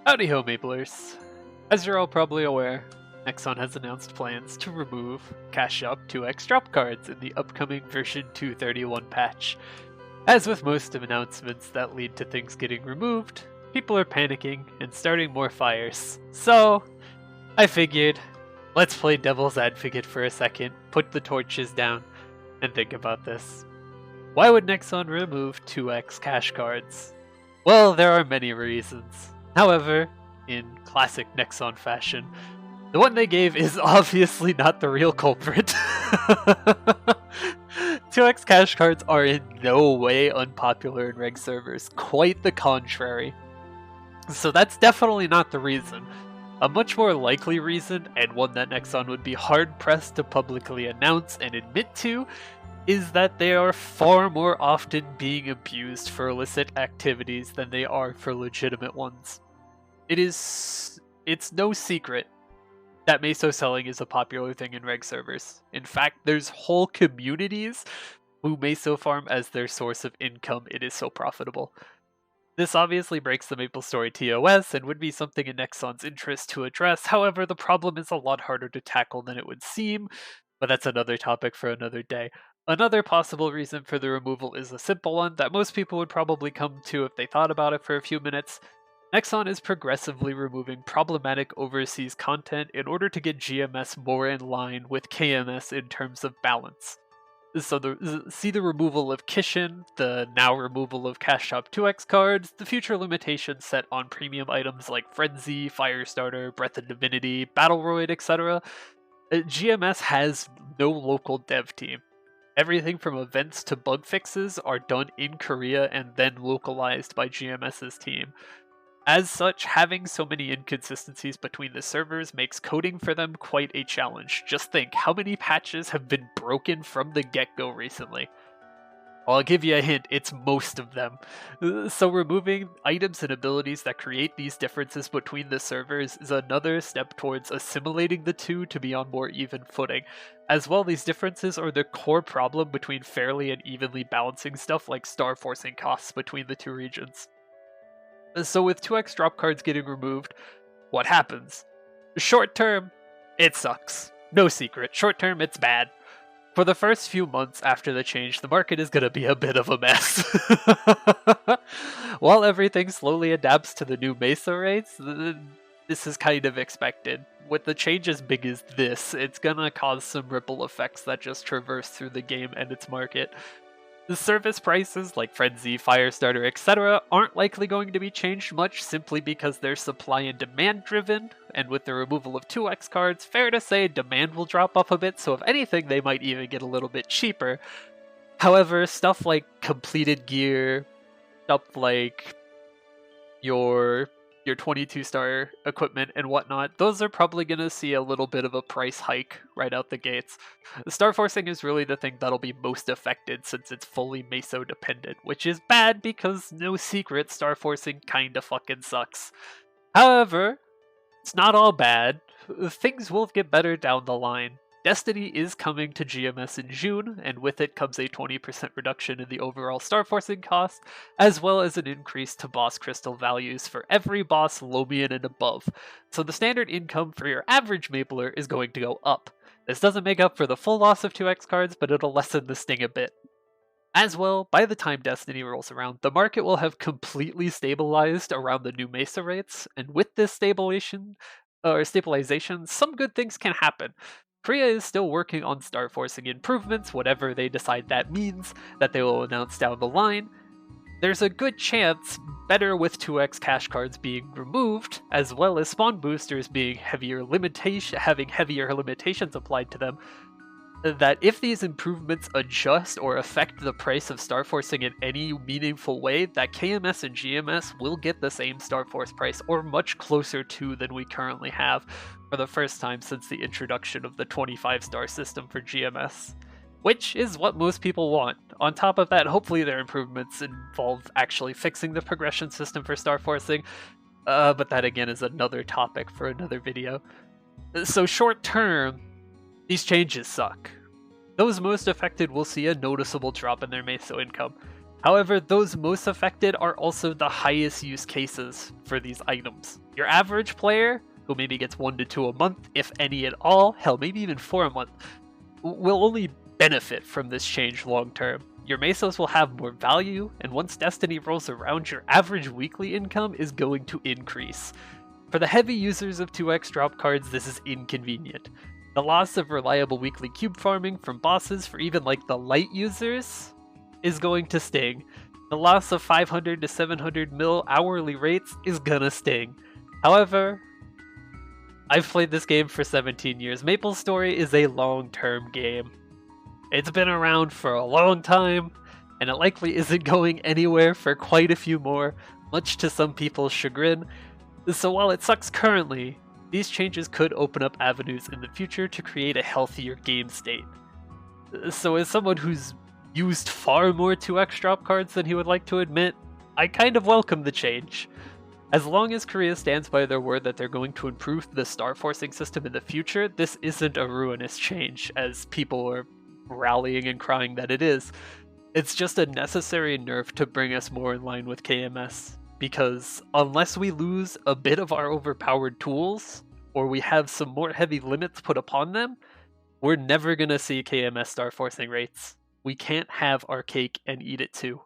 Howdy ho, Maplers. As you're all probably aware, Nexon has announced plans to remove Cash Shop 2x drop cards in the upcoming version 231 patch. As with most of announcements that lead to things getting removed, people are panicking and starting more fires. So, I figured, let's play devil's advocate for a second, put the torches down, and think about this. Why would Nexon remove 2x cash cards? Well, there are many reasons. However, in classic Nexon fashion, the one they gave is obviously not the real culprit. 2x cash cards are in no way unpopular in reg servers, quite the contrary. So that's definitely not the reason. A much more likely reason, and one that Nexon would be hard-pressed to publicly announce and admit to, is that they are far more often being abused for illicit activities than they are for legitimate ones. It's no secret that meso selling is a popular thing in reg servers. In fact, there's whole communities who meso farm as their source of income. It is so profitable. This obviously breaks the MapleStory TOS and would be something in Nexon's interest to address. However, the problem is a lot harder to tackle than it would seem, but that's another topic for another day. Another possible reason for the removal is a simple one that most people would probably come to if they thought about it for a few minutes. Nexon is progressively removing problematic overseas content in order to get GMS more in line with KMS in terms of balance. So see the removal of Kishin, the now removal of Cash Shop 2x cards, the future limitations set on premium items like Frenzy, Firestarter, Breath of Divinity, Battleroid, etc. GMS has no local dev team. Everything from events to bug fixes are done in Korea and then localized by GMS's team. As such, having so many inconsistencies between the servers makes coding for them quite a challenge. Just think, how many patches have been broken from the get-go recently? I'll give you a hint, it's most of them. So removing items and abilities that create these differences between the servers is another step towards assimilating the two to be on more even footing. As well, these differences are the core problem between fairly and evenly balancing stuff like star forcing costs between the two regions. So with 2x drop cards getting removed, what happens? Short term, it sucks. No secret, short term, it's bad. For the first few months after the change, the market is going to be a bit of a mess. While everything slowly adapts to the new meso rates, this is kind of expected. With the change as big as this, it's going to cause some ripple effects that just traverse through the game and its market. The service prices like Frenzy, Firestarter, etc. aren't likely going to be changed much simply because they're supply and demand driven, and with the removal of 2x cards, fair to say demand will drop off a bit, so if anything they might even get a little bit cheaper. However, stuff like completed gear, stuff like your 22-star equipment and whatnot, those are probably going to see a little bit of a price hike right out the gates. The star forcing is really the thing that'll be most affected since it's fully meso dependent, which is bad because no secret, star forcing kinda fucking sucks. However, it's not all bad. Things will get better down the line. Destiny is coming to GMS in June, and with it comes a 20% reduction in the overall star forcing cost, as well as an increase to boss crystal values for every boss Lomian and above. So the standard income for your average Mapler is going to go up. This doesn't make up for the full loss of 2x cards, but it'll lessen the sting a bit. As well, by the time Destiny rolls around, the market will have completely stabilized around the new Mesa rates, and with this stabilization, some good things can happen. Korea is still working on star forcing improvements, whatever they decide that means, that they will announce down the line. There's a good chance, better with 2x cash cards being removed, as well as spawn boosters being having heavier limitations applied to them, that if these improvements adjust or affect the price of star forcing in any meaningful way, that KMS and GMS will get the same star force price, or much closer to than we currently have, for the first time since the introduction of the 25-star system for GMS. Which is what most people want. On top of that, hopefully their improvements involve actually fixing the progression system for star forcing, but that again is another topic for another video. So short term, these changes suck. Those most affected will see a noticeable drop in their meso income. However, those most affected are also the highest use cases for these items. Your average player, who maybe gets 1 to 2 a month, if any at all, hell, maybe even 4 a month, will only benefit from this change long term. Your Mesos will have more value, and once Destiny rolls around, your average weekly income is going to increase. For the heavy users of 2x drop cards, this is inconvenient. The loss of reliable weekly cube farming from bosses for even like the light users is going to sting. The loss of 500 to 700 mil hourly rates is gonna sting. However, I've played this game for 17 years. MapleStory is a long-term game. It's been around for a long time, and it likely isn't going anywhere for quite a few more, much to some people's chagrin. So while it sucks currently, these changes could open up avenues in the future to create a healthier game state. So as someone who's used far more 2x drop cards than he would like to admit, I kind of welcome the change. As long as Korea stands by their word that they're going to improve the star forcing system in the future, this isn't a ruinous change, as people are rallying and crying that it is. It's just a necessary nerf to bring us more in line with KMS. Because unless we lose a bit of our overpowered tools, or we have some more heavy limits put upon them, we're never gonna see KMS star forcing rates. We can't have our cake and eat it too.